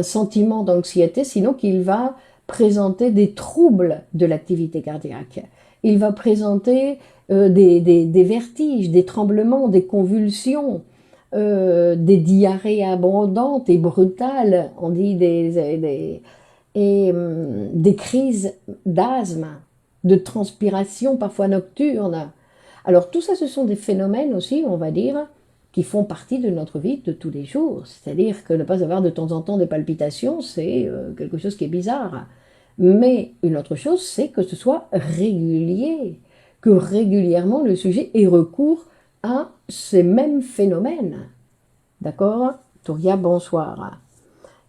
sentiment d'anxiété, sinon qu'il va présenter des troubles de l'activité cardiaque. Il va présenter des vertiges, des tremblements, des convulsions, des diarrhées abondantes et brutales, on dit des crises d'asthme, de transpiration parfois nocturne. Alors tout ça, ce sont des phénomènes aussi, on va dire, qui font partie de notre vie de tous les jours. C'est-à-dire que ne pas avoir de temps en temps des palpitations, c'est quelque chose qui est bizarre. Mais une autre chose, c'est que ce soit régulier, que régulièrement le sujet ait recours à ces mêmes phénomènes. D'accord? Touria, bonsoir.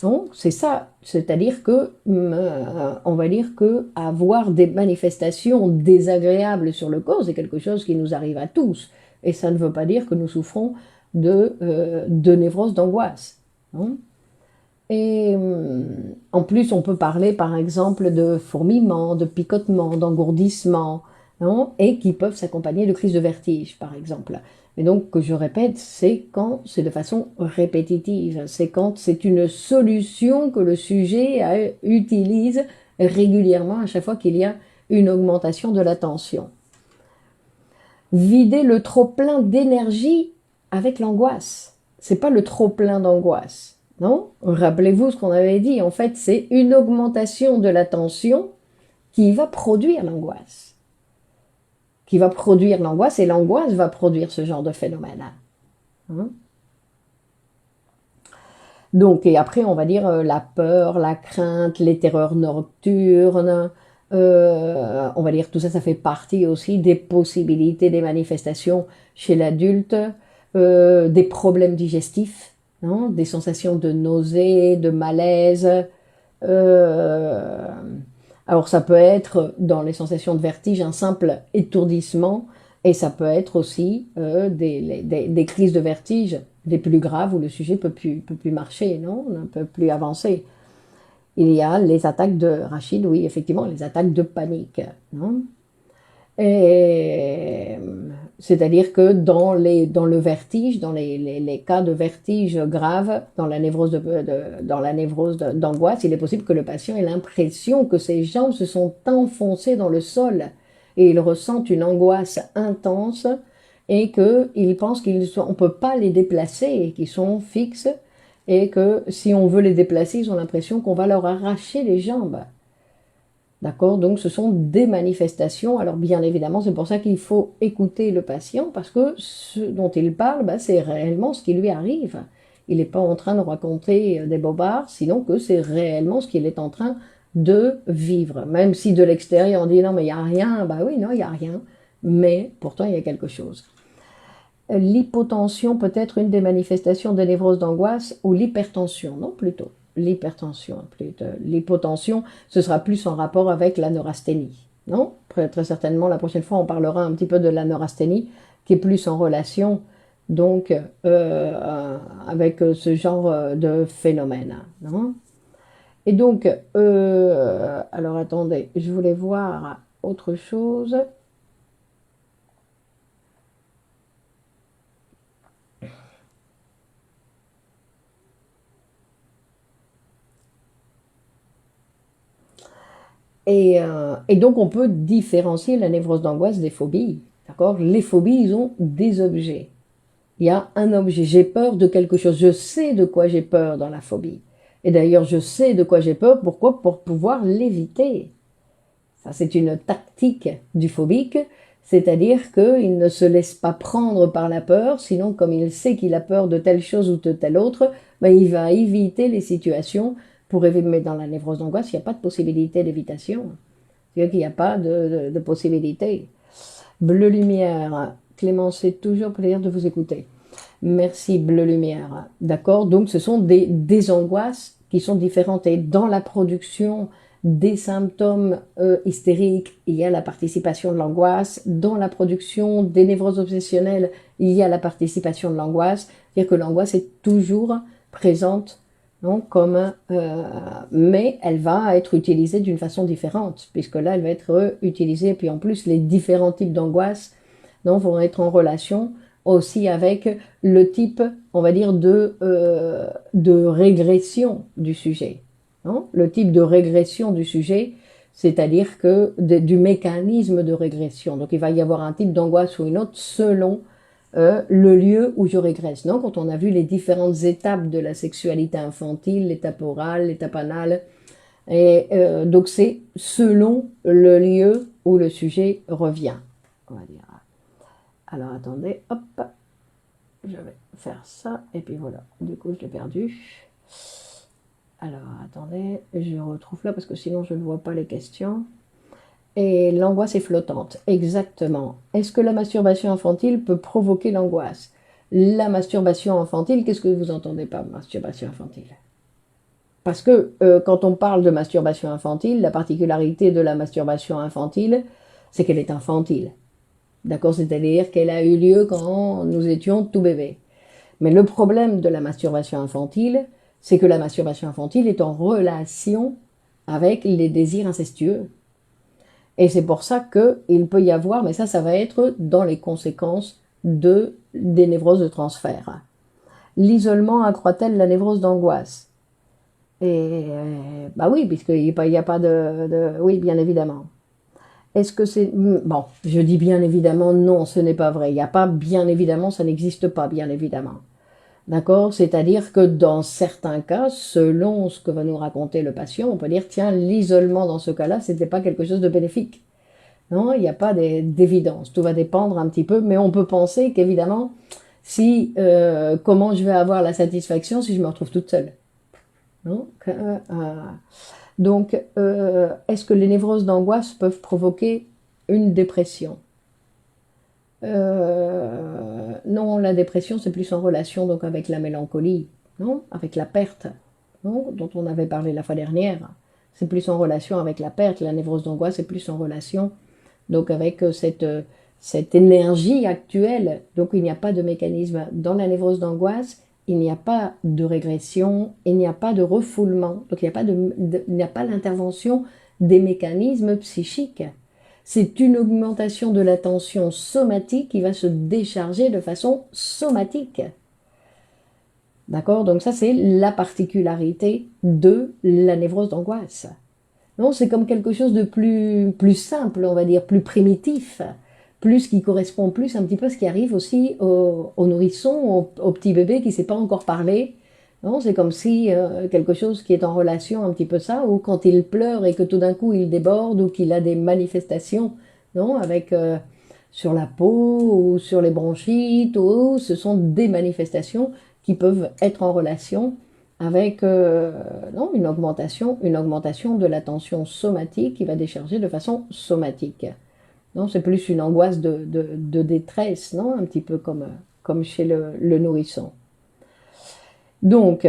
Donc, c'est ça, c'est-à-dire que, on va dire que avoir des manifestations désagréables sur le corps, c'est quelque chose qui nous arrive à tous. Et ça ne veut pas dire que nous souffrons de névrose, d'angoisse. Hein. Et en plus, on peut parler par exemple de fourmillement, de picotement, d'engourdissement, hein, et qui peuvent s'accompagner de crises de vertige, par exemple. Et donc, que je répète, c'est quand c'est de façon répétitive, c'est quand c'est une solution que le sujet utilise régulièrement à chaque fois qu'il y a une augmentation de la tension. Vider le trop-plein d'énergie avec l'angoisse. C'est pas le trop-plein d'angoisse, non? Rappelez-vous ce qu'on avait dit, en fait, c'est une augmentation de la tension qui va produire l'angoisse. Qui va produire l'angoisse, et l'angoisse va produire ce genre de phénomène. Hein? Donc, et après, on va dire la peur, la crainte, les terreurs nocturnes, on va dire tout ça, ça fait partie aussi des possibilités, des manifestations chez l'adulte, des problèmes digestifs, non? Des sensations de nausée, de malaise. Alors ça peut être, dans les sensations de vertige, un simple étourdissement, et ça peut être aussi des crises de vertige, des plus graves, où le sujet peut plus marcher, non? Ne peut plus avancer. Il y a les attaques de Rachid, oui, effectivement, les attaques de panique. Non? Et c'est-à-dire que dans le vertige, dans les cas de vertige grave, dans la névrose d'angoisse, il est possible que le patient ait l'impression que ses jambes se sont enfoncées dans le sol et il ressent une angoisse intense et qu'il pense qu'on ne peut pas les déplacer, qu'ils sont fixes, et que si on veut les déplacer, ils ont l'impression qu'on va leur arracher les jambes. D'accord? Donc ce sont des manifestations. Alors bien évidemment, c'est pour ça qu'il faut écouter le patient, parce que ce dont il parle, c'est réellement ce qui lui arrive. Il n'est pas en train de raconter des bobards, sinon que c'est réellement ce qu'il est en train de vivre. Même si de l'extérieur on dit non mais il n'y a rien, oui, non, il n'y a rien, mais pourtant il y a quelque chose. L'hypotension peut être une des manifestations de névrose d'angoisse, ou l'hypertension, non plutôt. L'hypertension, plutôt. L'hypotension, ce sera plus en rapport avec la neurasthénie, non? Très certainement, la prochaine fois, on parlera un petit peu de la neurasthénie, qui est plus en relation, donc, avec ce genre de phénomène, non? Et donc, alors attendez, je voulais voir autre chose. Et donc, on peut différencier la névrose d'angoisse des phobies. D'accord? Les phobies, ils ont des objets. Il y a un objet. J'ai peur de quelque chose. Je sais de quoi j'ai peur dans la phobie. Et d'ailleurs, je sais de quoi j'ai peur. Pourquoi? Pour pouvoir l'éviter. Ça, c'est une tactique du phobique. C'est-à-dire qu'il ne se laisse pas prendre par la peur, sinon comme il sait qu'il a peur de telle chose ou de telle autre, ben, il va éviter les situations pour éviter. Mais dans la névrose d'angoisse, il n'y a pas de possibilité d'évitation. C'est-à-dire qu'il n'y a pas de possibilité. Bleu lumière, Clémence, c'est toujours plaisir de vous écouter. Merci, Bleu lumière. D'accord, donc ce sont des angoisses qui sont différentes. Et dans la production des symptômes hystériques, il y a la participation de l'angoisse. Dans la production des névroses obsessionnelles, il y a la participation de l'angoisse. C'est-à-dire que l'angoisse est toujours présente, non, mais elle va être utilisée d'une façon différente, puisque là, elle va être utilisée. Et puis en plus, les différents types d'angoisse vont être en relation aussi avec le type, on va dire, de régression du sujet. Non, le type de régression du sujet, c'est-à-dire que du mécanisme de régression. Donc il va y avoir un type d'angoisse ou une autre selon le lieu où je régresse. Non, quand on a vu les différentes étapes de la sexualité infantile, l'étape orale, l'étape anale, et donc c'est selon le lieu où le sujet revient, on va dire. Alors attendez, hop, je vais faire ça, et puis voilà, du coup je l'ai perdu. Alors attendez, je retrouve là parce que sinon je ne vois pas les questions. Et l'angoisse est flottante, exactement. Est-ce que la masturbation infantile peut provoquer l'angoisse? La masturbation infantile, qu'est-ce que vous entendez par masturbation infantile? Parce que quand on parle de masturbation infantile, la particularité de la masturbation infantile, c'est qu'elle est infantile. D'accord, c'est-à-dire qu'elle a eu lieu quand nous étions tout bébés. Mais le problème de la masturbation infantile, c'est que la masturbation infantile est en relation avec les désirs incestueux. Et c'est pour ça qu'il peut y avoir, mais ça va être dans les conséquences des névroses de transfert. L'isolement accroît-elle la névrose d'angoisse? Et bah oui, puisqu'il n'y a pas Oui, bien évidemment. Est-ce que c'est... Bon, je dis bien évidemment, non, ce n'est pas vrai. Il n'y a pas bien évidemment, ça n'existe pas bien évidemment. D'accord? C'est-à-dire que dans certains cas, selon ce que va nous raconter le patient, on peut dire, tiens, l'isolement dans ce cas-là, c'était pas quelque chose de bénéfique. Non, il n'y a pas d'évidence. Tout va dépendre un petit peu, mais on peut penser qu'évidemment, si comment je vais avoir la satisfaction si je me retrouve toute seule. Non? Donc, est-ce que les névroses d'angoisse peuvent provoquer une dépression? Non, la dépression, c'est plus en relation donc avec la mélancolie, non? Avec la perte, non? Dont on avait parlé la fois dernière. C'est plus en relation avec la perte. La névrose d'angoisse est plus en relation donc avec cette énergie actuelle. Donc il n'y a pas de mécanisme. Dans la névrose d'angoisse, il n'y a pas de régression, il n'y a pas de refoulement, donc il n'y a pas l'intervention des mécanismes psychiques. C'est une augmentation de la tension somatique qui va se décharger de façon somatique. D'accord? Donc ça, c'est la particularité de la névrose d'angoisse. Non, c'est comme quelque chose de plus simple, on va dire, plus primitif, plus qui correspond plus un petit peu à ce qui arrive aussi aux nourrissons, aux petits bébés qui ne sait pas encore parler. Non, c'est comme si quelque chose qui est en relation un petit peu ça, ou quand il pleure et que tout d'un coup il déborde ou qu'il a des manifestations, non, avec sur la peau ou sur les bronchites, ou ce sont des manifestations qui peuvent être en relation avec non, une augmentation de la tension somatique qui va décharger de façon somatique. Non, c'est plus une angoisse de détresse, non, un petit peu comme chez le nourrisson. Donc,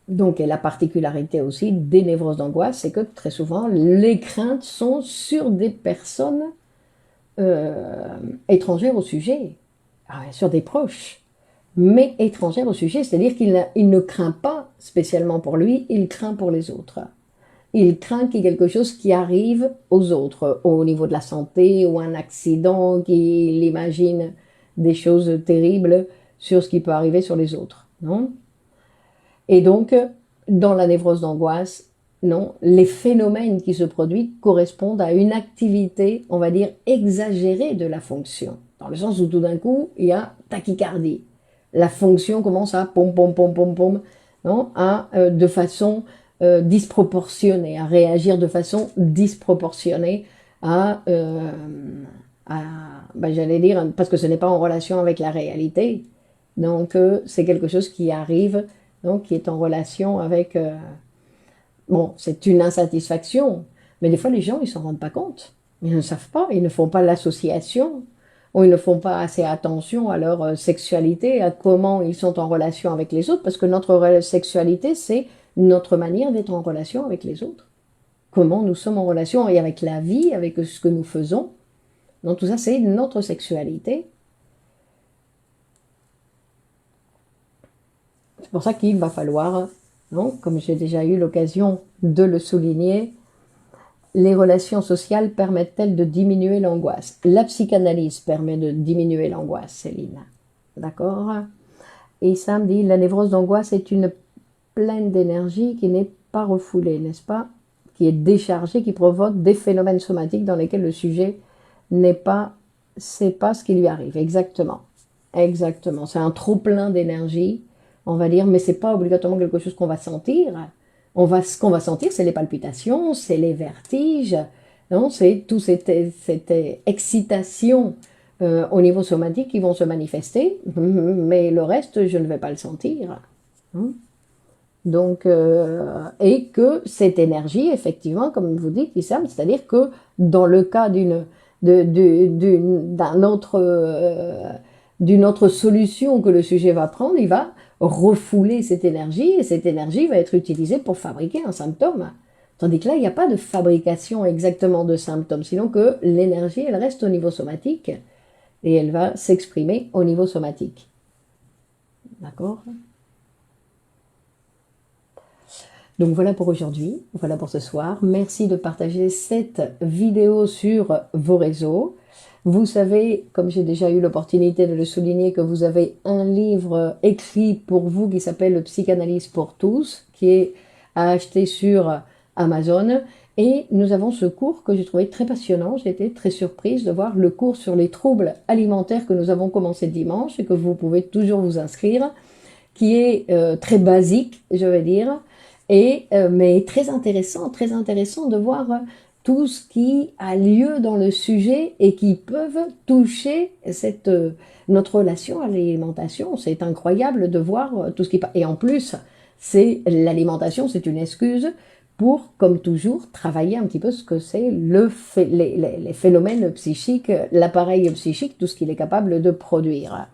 donc, et la particularité aussi des névroses d'angoisse, c'est que très souvent, les craintes sont sur des personnes étrangères au sujet, sur des proches, mais étrangères au sujet, c'est-à-dire qu'il ne craint pas spécialement pour lui, il craint pour les autres. Il craint qu'il y ait quelque chose qui arrive aux autres, au niveau de la santé, ou un accident, qu'il imagine des choses terribles sur ce qui peut arriver sur les autres, non? Et donc, dans la névrose d'angoisse, non, les phénomènes qui se produisent correspondent à une activité, on va dire, exagérée de la fonction. Dans le sens où tout d'un coup, il y a tachycardie. La fonction commence à pom pom pom pom pom, non, de façon disproportionnée, à réagir de façon disproportionnée à, euh, à ben, j'allais dire, parce que ce n'est pas en relation avec la réalité. Donc, c'est quelque chose qui arrive, donc qui est en relation avec bon, c'est une insatisfaction, mais des fois les gens ils s'en rendent pas compte. Ils ne savent pas, ils ne font pas l'association, ou ils ne font pas assez attention à leur sexualité, à comment ils sont en relation avec les autres, parce que notre sexualité, c'est notre manière d'être en relation avec les autres. Comment nous sommes en relation et avec la vie, avec ce que nous faisons. Donc tout ça, c'est notre sexualité. C'est pour ça qu'il va falloir, non, comme j'ai déjà eu l'occasion de le souligner, les relations sociales permettent-elles de diminuer l'angoisse? La psychanalyse permet de diminuer l'angoisse, Céline. D'accord? Et ça me dit, la névrose d'angoisse est une pleine d'énergie qui n'est pas refoulée, n'est-ce pas? Qui est déchargée, qui provoque des phénomènes somatiques dans lesquels le sujet n'est pas, c'est pas ce qui lui arrive. Exactement. Exactement. C'est un trop plein d'énergie, on va dire, mais c'est pas obligatoirement quelque chose qu'on va sentir. Ce qu'on va sentir, c'est les palpitations, c'est les vertiges, non, c'est toute cette excitation au niveau somatique qui vont se manifester, mais le reste, je ne vais pas le sentir. Hein. Donc, et que cette énergie, effectivement, comme vous dites, Wissam, c'est-à-dire que dans le cas d'une autre solution que le sujet va prendre, il va refouler cette énergie et cette énergie va être utilisée pour fabriquer un symptôme. Tandis que là, il n'y a pas de fabrication exactement de symptômes, sinon que l'énergie, elle reste au niveau somatique et elle va s'exprimer au niveau somatique. D'accord ? Donc voilà pour aujourd'hui, voilà pour ce soir. Merci de partager cette vidéo sur vos réseaux. Vous savez, comme j'ai déjà eu l'opportunité de le souligner, que vous avez un livre écrit pour vous qui s'appelle Psychanalyse pour tous, qui est à acheter sur Amazon. Et nous avons ce cours que j'ai trouvé très passionnant. J'ai été très surprise de voir le cours sur les troubles alimentaires que nous avons commencé dimanche et que vous pouvez toujours vous inscrire, qui est très basique, je vais dire, mais très intéressant de voir tout ce qui a lieu dans le sujet et qui peuvent toucher notre relation à l'alimentation. C'est incroyable de voir tout ce qui passe. Et en plus, l'alimentation, c'est une excuse pour, comme toujours, travailler un petit peu ce que c'est les phénomènes psychiques, l'appareil psychique, tout ce qu'il est capable de produire.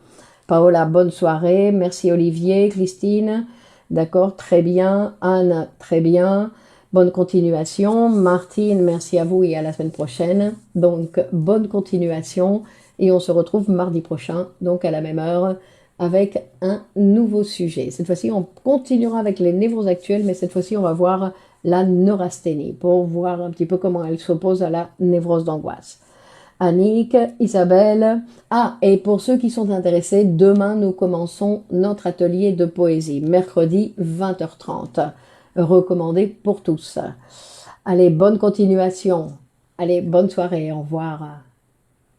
Paola, bonne soirée. Merci Olivier, Christine. D'accord, très bien. Anne, très bien. Bonne continuation. Martine, merci à vous et à la semaine prochaine. Donc, bonne continuation. Et on se retrouve mardi prochain, donc à la même heure, avec un nouveau sujet. Cette fois-ci, on continuera avec les névroses actuelles, mais cette fois-ci, on va voir la neurasthénie pour voir un petit peu comment elle s'oppose à la névrose d'angoisse. Annick, Isabelle. Ah, et pour ceux qui sont intéressés, demain nous commençons notre atelier de poésie, mercredi 20h30, recommandé pour tous. Allez, bonne continuation. Allez, bonne soirée, au revoir.